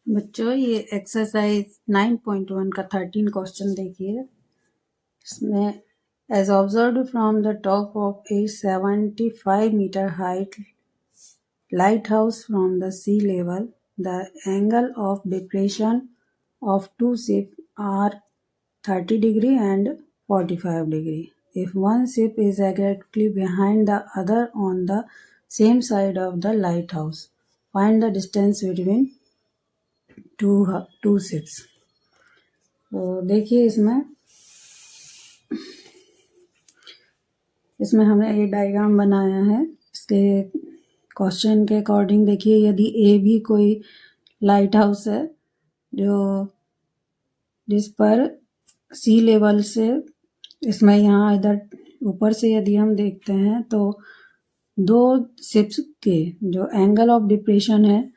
बच्चों ये एक्सरसाइज 9.1 का 13 क्वेश्चन देखिए। इसमें as observed from the top of a 75 metre height lighthouse from the sea level the angle of depression of two ship are 30 degree and 45 degree. If one ship is exactly behind the other on the same side of the lighthouse, find the distance between two ships. तो देखिए इसमें हमने ये diagram बनाया है। इसके question के according देखिए, यदि ए भी कोई लाइट हाउस है जिस पर सी लेवल से, इसमें यहाँ इधर ऊपर से यदि हम देखते हैं तो दो शिप्स के जो एंगल ऑफ डिप्रेशन है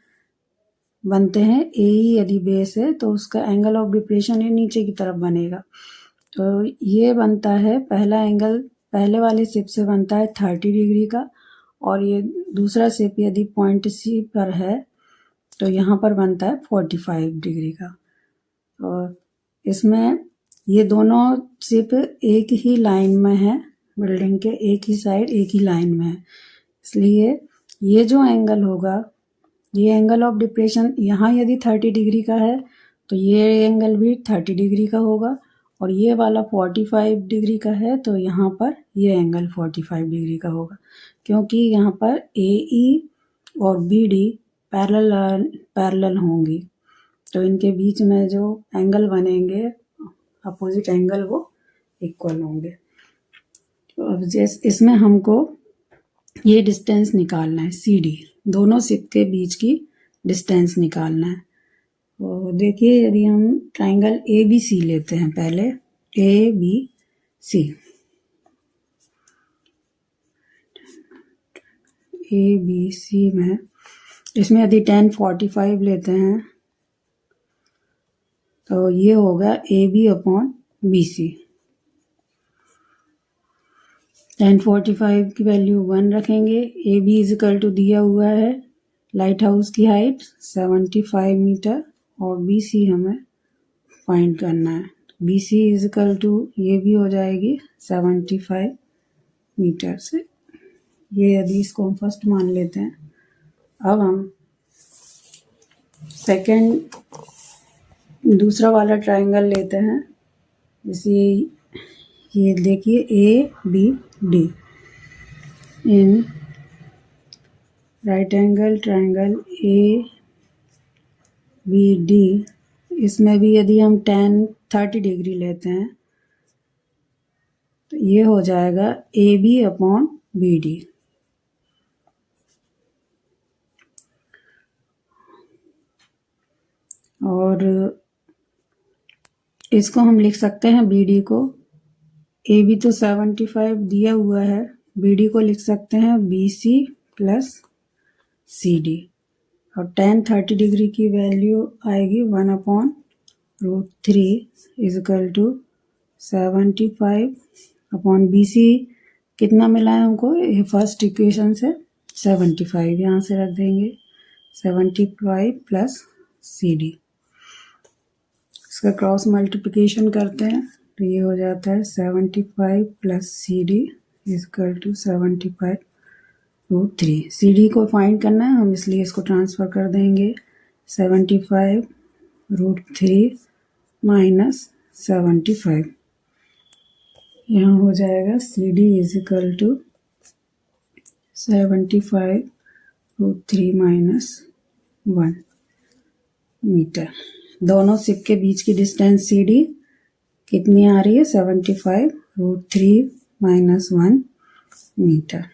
बनते हैं ए ही यदि बेस है तो उसका एंगल ऑफ डिप्रेशन ये नीचे की तरफ बनेगा। तो ये बनता है पहला एंगल पहले वाले शिप से बनता है 30 डिग्री का, और ये दूसरा शिप यदि पॉइंट सी पर है तो यहाँ पर बनता है 45 डिग्री का। और इसमें ये दोनों शिप एक ही लाइन में है, बिल्डिंग के एक ही साइड एक ही लाइन में है, इसलिए ये जो एंगल होगा, ये एंगल ऑफ डिप्रेशन यहाँ यदि 30 डिग्री का है तो ये एंगल भी 30 डिग्री का होगा, और ये वाला 45 डिग्री का है तो यहाँ पर ये एंगल 45 डिग्री का होगा, क्योंकि यहाँ पर AE और BD पैरेलल होंगी, तो इनके बीच में जो एंगल बनेंगे अपोजिट एंगल वो इक्वल होंगे। तो अब जैसे इसमें हमको ये डिस्टेंस निकालना है, CD दोनों शिप के बीच की डिस्टेंस निकालना है। तो देखिए, यदि हम ट्राइंगल ABC लेते हैं, पहले ABC में इसमें यदि tan 45 लेते हैं तो ये होगा AB/BC। tan 45 की वैल्यू 1 रखेंगे। AB = दिया हुआ है लाइट हाउस की हाइट 75 मीटर और BC हमें फाइंड करना है। BC = ये भी हो जाएगी 75 मीटर से। ये यदि इसको हम फर्स्ट मान लेते हैं, अब हम सेकंड दूसरा वाला ट्राइंगल लेते हैं। जैसे ये देखिए ABD in right angle triangle ABD, इसमें भी यदि हम tan 30 डिग्री लेते हैं तो ये हो जाएगा AB/BD। और इसको हम लिख सकते हैं BD को, AB तो 75 दिया हुआ है, BD को लिख सकते हैं BC + CD, और tan 30 डिग्री की वैल्यू आएगी 1/√3 = 75/BC। कितना मिला है हमको, ये फर्स्ट इक्वेशन से 75 यहाँ से रख देंगे, 75 + CD। इसका क्रॉस मल्टीप्लिकेशन करते हैं तो ये हो जाता है 75 + CD = 75/√3। CD को फाइंड करना है हम, इसलिए इसको ट्रांसफ़र कर देंगे 75/√3 - 75। यहाँ हो जाएगा CD = 75/√3 - 1 मीटर। दोनों शिप के बीच की डिस्टेंस CD कितनी आ रही है, 75/√3 - 1 मीटर।